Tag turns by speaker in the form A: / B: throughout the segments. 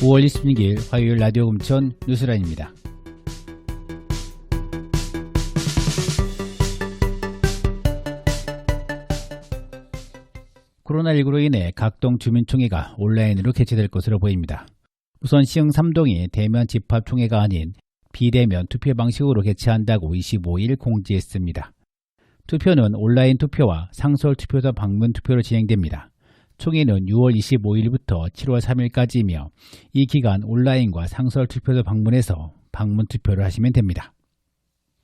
A: 5월 26일 화요일 라디오 금천 뉴스라인입니다. 코로나19로 인해 각동 주민총회가 온라인으로 개최될 것으로 보입니다. 우선 시흥 3동이 대면 집합총회가 아닌 비대면 투표 방식으로 개최한다고 25일 공지했습니다. 투표는 온라인 투표와 상설투표소 방문 투표로 진행됩니다. 총회는 6월 25일부터 7월 3일까지이며 이 기간 온라인과 상설투표소 방문해서 방문투표를 하시면 됩니다.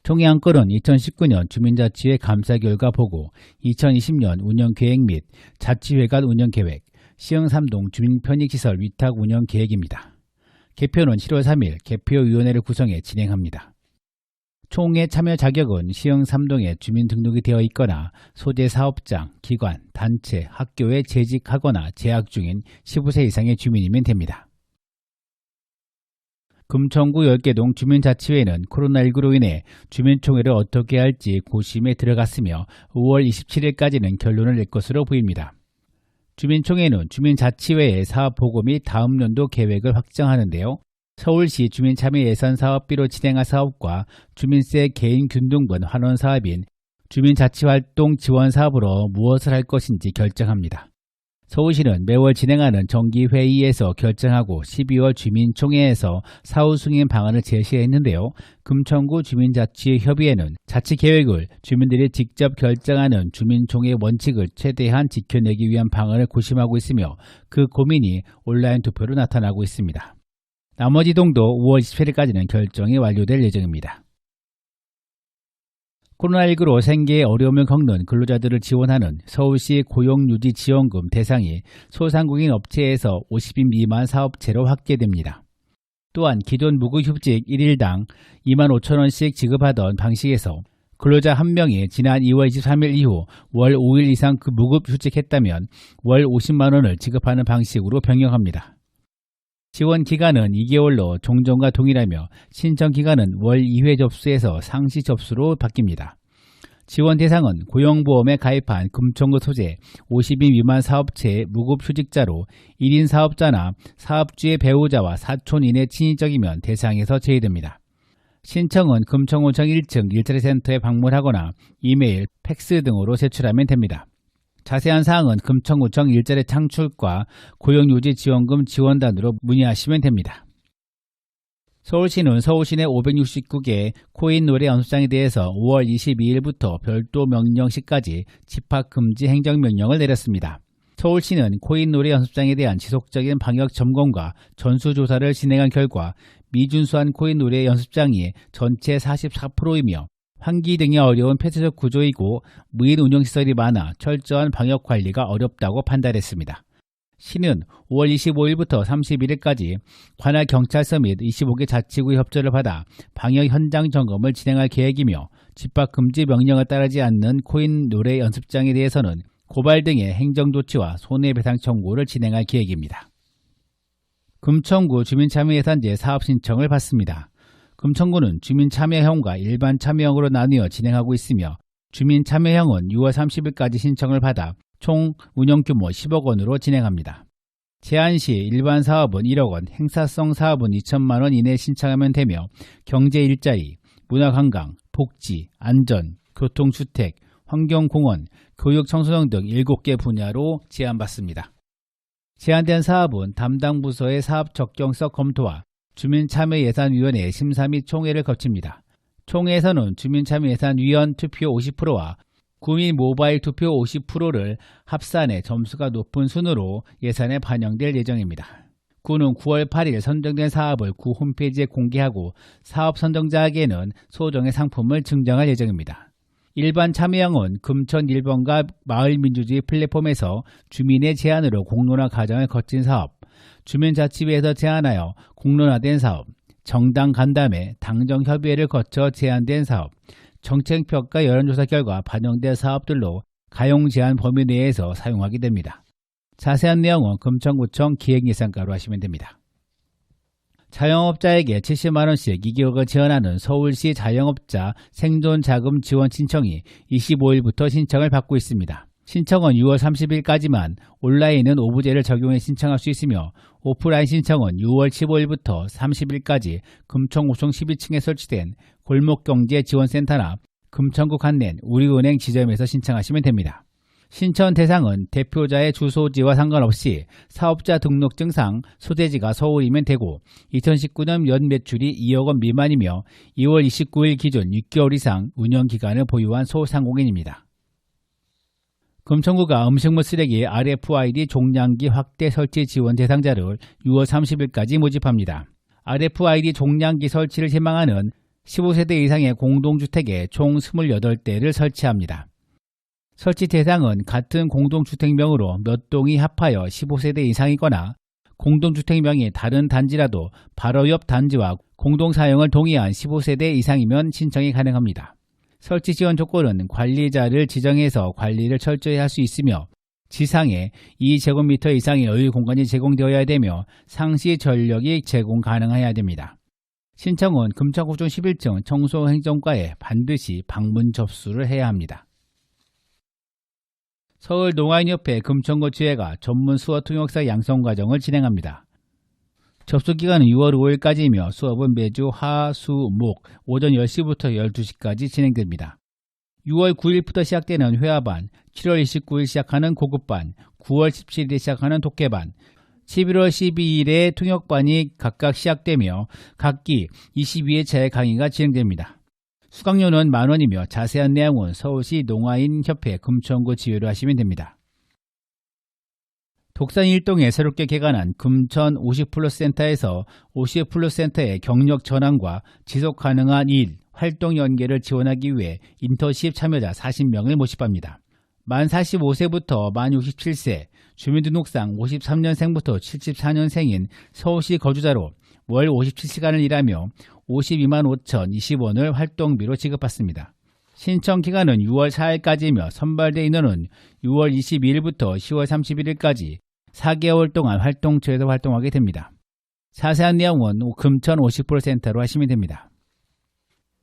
A: 총회 안건은 2019년 주민자치회 감사 결과 보고 2020년 운영계획 및 자치회관 운영계획, 시흥 3동 주민편익시설 위탁 운영계획입니다. 개표는 7월 3일 개표위원회를 구성해 진행합니다. 총회 참여 자격은 시흥 3동에 주민 등록이 되어 있거나 소재 사업장, 기관, 단체, 학교에 재직하거나 재학 중인 15세 이상의 주민이면 됩니다. 금천구 10개동 주민자치회는 코로나19로 인해 주민총회를 어떻게 할지 고심에 들어갔으며 5월 27일까지는 결론을 낼 것으로 보입니다. 주민총회는 주민자치회의 사업보고 및 다음 연도 계획을 확정하는데요. 서울시 주민참여예산사업비로 진행할 사업과 주민세 개인균등분 환원 사업인 주민자치활동 지원사업으로 무엇을 할 것인지 결정합니다. 서울시는 매월 진행하는 정기회의에서 결정하고 12월 주민총회에서 사후 승인 방안을 제시했는데요. 금천구 주민자치협의회는 자치계획을 주민들이 직접 결정하는 주민총회 원칙을 최대한 지켜내기 위한 방안을 고심하고 있으며 그 고민이 온라인 투표로 나타나고 있습니다. 나머지 동도 5월 27일까지는 결정이 완료될 예정입니다. 코로나19로 생계에 어려움을 겪는 근로자들을 지원하는 서울시 고용유지지원금 대상이 소상공인 업체에서 50인 미만 사업체로 확대됩니다. 또한 기존 무급휴직 1일당 25,000원씩 지급하던 방식에서 근로자 1명이 지난 2월 23일 이후 월 5일 이상 그 무급휴직했다면 월 50만원을 지급하는 방식으로 변경합니다. 지원 기간은 2개월로 종전과 동일하며 신청 기간은 월 2회 접수에서 상시 접수로 바뀝니다. 지원 대상은 고용보험에 가입한 금천구 소재 50인 미만 사업체의 무급휴직자로 1인 사업자나 사업주의 배우자와 사촌 이내 친인척이면 대상에서 제외됩니다. 신청은 금천구청 1층 일자리 센터에 방문하거나 이메일, 팩스 등으로 제출하면 됩니다. 자세한 사항은 금천구청 일자리 창출과 고용유지지원금 지원단으로 문의하시면 됩니다. 서울시는 서울시내 569개 코인 노래 연습장에 대해서 5월 22일부터 별도 명령 시까지 집합금지 행정명령을 내렸습니다. 서울시는 코인 노래 연습장에 대한 지속적인 방역 점검과 전수조사를 진행한 결과 미준수한 코인 노래 연습장이 전체 44%이며 환기 등이 어려운 폐쇄적 구조이고 무인 운영시설이 많아 철저한 방역관리가 어렵다고 판단했습니다. 시는 5월 25일부터 31일까지 관할 경찰서 및 25개 자치구의 협조를 받아 방역 현장 점검을 진행할 계획이며 집합금지 명령을 따르지 않는 코인 노래 연습장에 대해서는 고발 등의 행정조치와 손해배상 청구를 진행할 계획입니다. 금천구 주민참여예산제 사업 신청을 받습니다. 금천구는 주민참여형과 일반 참여형으로 나뉘어 진행하고 있으며 주민참여형은 6월 30일까지 신청을 받아 총 운영규모 10억 원으로 진행합니다. 제한시 일반 사업은 1억 원, 행사성 사업은 2천만 원 이내에 신청하면 되며 경제일자리, 문화관광, 복지, 안전, 교통주택, 환경공원, 교육청소년 등 7개 분야로 제한받습니다. 제한된 사업은 담당 부서의 사업 적정성 검토와 주민참여예산위원회 심사 및 총회를 거칩니다. 총회에서는 주민참여예산위원 투표 50%와 구민 모바일 투표 50%를 합산해 점수가 높은 순으로 예산에 반영될 예정입니다. 구는 9월 8일 선정된 사업을 구 홈페이지에 공개하고 사업 선정자에게는 소정의 상품을 증정할 예정입니다. 일반 참여형은 금천 1번가 마을민주주의 플랫폼에서 주민의 제안으로 공론화 과정을 거친 사업, 주민자치회에서 제안하여 공론화된 사업, 정당 간담회, 당정협의회를 거쳐 제안된 사업, 정책평가 여론조사 결과 반영된 사업들로 가용 제한 범위 내에서 사용하게 됩니다. 자세한 내용은 금천구청 기획예산과로 하시면 됩니다. 자영업자에게 70만원씩 2개월간 지원하는 서울시 자영업자 생존자금 지원 신청이 25일부터 신청을 받고 있습니다. 신청은 6월 30일까지만 온라인은 오부제를 적용해 신청할 수 있으며 오프라인 신청은 6월 15일부터 30일까지 금천구청 12층에 설치된 골목경제지원센터나 금천구 관내 우리은행 지점에서 신청하시면 됩니다. 신청 대상은 대표자의 주소지와 상관없이 사업자 등록증상 소재지가 서울이면 되고 2019년 연 매출이 2억 원 미만이며 2월 29일 기준 6개월 이상 운영기간을 보유한 소상공인입니다. 금천구가 음식물 쓰레기 RFID 종량기 확대 설치 지원 대상자를 6월 30일까지 모집합니다. RFID 종량기 설치를 희망하는 15세대 이상의 공동주택에 총 28대를 설치합니다. 설치 대상은 같은 공동주택명으로 몇 동이 합하여 15세대 이상이거나 공동주택명이 다른 단지라도 바로 옆 단지와 공동사용을 동의한 15세대 이상이면 신청이 가능합니다. 설치 지원 조건은 관리자를 지정해서 관리를 철저히 할 수 있으며 지상에 2제곱미터 이상의 여유 공간이 제공되어야 되며 상시 전력이 제공 가능해야 됩니다. 신청은 금천구청 11층 청소행정과에 반드시 방문 접수를 해야 합니다. 서울농아인협회 금천구지회가 전문 수어 통역사 양성과정을 진행합니다. 접수기간은 6월 5일까지이며 수업은 매주 화, 수, 목 오전 10시부터 12시까지 진행됩니다. 6월 9일부터 시작되는 회화반, 7월 29일 시작하는 고급반, 9월 17일에 시작하는 독해반, 11월 12일에 통역반이 각각 시작되며 각기 22회차의 강의가 진행됩니다. 수강료는 만원이며 자세한 내용은 서울시 농아인협회 금천구 지회로 하시면 됩니다. 독산 1동에 새롭게 개관한 금천 50플러스센터에서 50플러스센터의 경력 전환과 지속가능한 일, 활동 연계를 지원하기 위해 인턴십 참여자 40명을 모집합니다. 만 45세부터 만 67세, 주민등록상 53년생부터 74년생인 서울시 거주자로 월 57시간을 일하며 52만 5,020원을 활동비로 지급받습니다. 신청 기간은 6월 4일까지이며 선발대 인원은 6월 22일부터 10월 31일까지 4개월 동안 활동처에서 활동하게 됩니다. 자세한 내용은 금천 50%센터로 하시면 됩니다.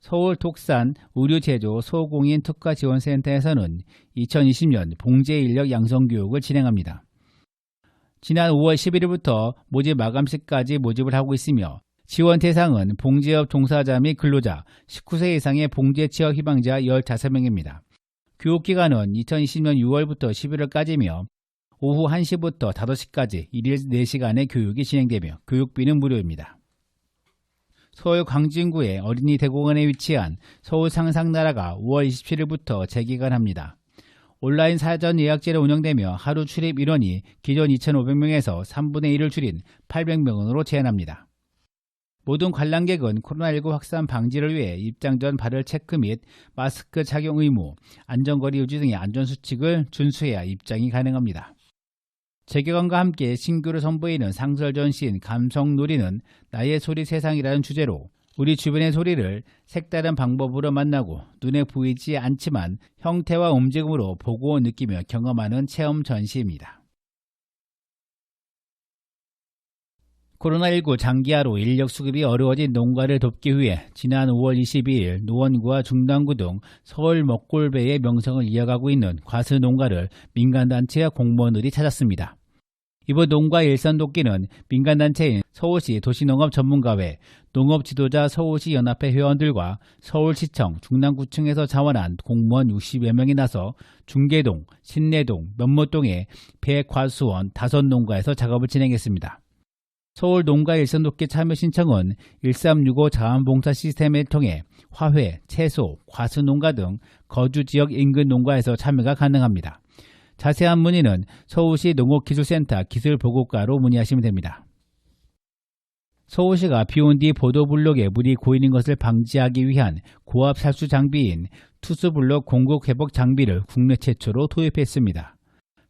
A: 서울 독산 의류제조 소공인 특화지원센터에서는 2020년 봉제인력 양성교육을 진행합니다. 지난 5월 11일부터 모집 마감시까지 모집을 하고 있으며 지원 대상은 봉제업 종사자 및 근로자 19세 이상의 봉제 취업 희망자 15명입니다. 교육기간은 2020년 6월부터 11월까지며 오후 1시부터 5시까지 일일 4시간의 교육이 진행되며 교육비는 무료입니다. 서울 광진구의 어린이 대공원에 위치한 서울 상상나라가 5월 27일부터 재개관합니다. 온라인 사전 예약제로 운영되며 하루 출입 인원이 기존 2,500명에서 3분의 1을 줄인 800명으로 제한합니다. 모든 관람객은 코로나19 확산 방지를 위해 입장 전 발열 체크 및 마스크 착용 의무, 안전거리 유지 등의 안전수칙을 준수해야 입장이 가능합니다. 재개관과 함께 신규로 선보이는 상설 전시인 감성놀이는 나의 소리 세상이라는 주제로 우리 주변의 소리를 색다른 방법으로 만나고 눈에 보이지 않지만 형태와 움직임으로 보고 느끼며 경험하는 체험 전시입니다. 코로나19 장기화로 인력 수급이 어려워진 농가를 돕기 위해 지난 5월 22일 노원구와 중랑구 등 서울 먹골배의 명성을 이어가고 있는 과수 농가를 민간단체와 공무원들이 찾았습니다. 이번 농가 일선 돕기는 민간단체인 서울시 도시농업전문가회, 농업지도자 서울시 연합회 회원들과 서울시청, 중랑구청에서 자원한 공무원 60여 명이 나서 중계동, 신내동, 면모동의 배과수원 5농가에서 작업을 진행했습니다. 서울 농가 일선 돕기 참여 신청은 1365 자원봉사 시스템을 통해 화훼, 채소, 과수농가 등 거주지역 인근 농가에서 참여가 가능합니다. 자세한 문의는 서울시 농업기술센터 기술보고과로 문의하시면 됩니다. 서울시가 비온 뒤 보도블록에 물이 고이는 것을 방지하기 위한 고압 살수 장비인 투수블록 공급 회복 장비를 국내 최초로 도입했습니다.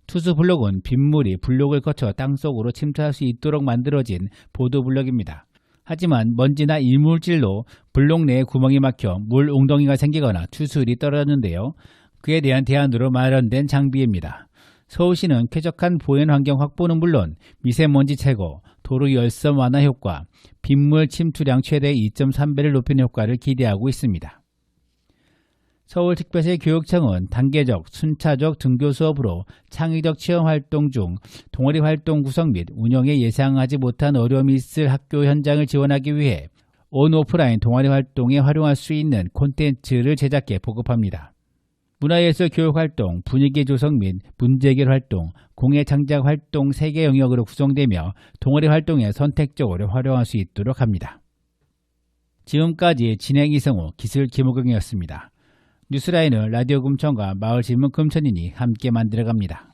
A: 투수블록은 빗물이 블록을 거쳐 땅속으로 침투할 수 있도록 만들어진 보도블록입니다. 하지만 먼지나 이물질로 블록 내에 구멍이 막혀 물 웅덩이가 생기거나 투수율이 떨어졌는데요. 그에 대한 대안으로 마련된 장비입니다. 서울시는 쾌적한 보행 환경 확보는 물론 미세먼지 제거, 도로 열섬 완화 효과, 빗물 침투량 최대 2.3배를 높이는 효과를 기대하고 있습니다. 서울특별시 교육청은 단계적, 순차적 등교 수업으로 창의적 체험활동 중 동아리 활동 구성 및 운영에 예상하지 못한 어려움이 있을 학교 현장을 지원하기 위해 온오프라인 동아리 활동에 활용할 수 있는 콘텐츠를 제작해 보급합니다. 문화예술 교육활동, 분위기 조성 및 문제해결 활동, 공예 창작 활동 3개 영역으로 구성되며 동아리 활동에 선택적으로 활용할 수 있도록 합니다. 지금까지 진행 이성우, 기술 김호경이었습니다. 뉴스라인은 라디오 금천과 마을신문 금천인이 함께 만들어갑니다.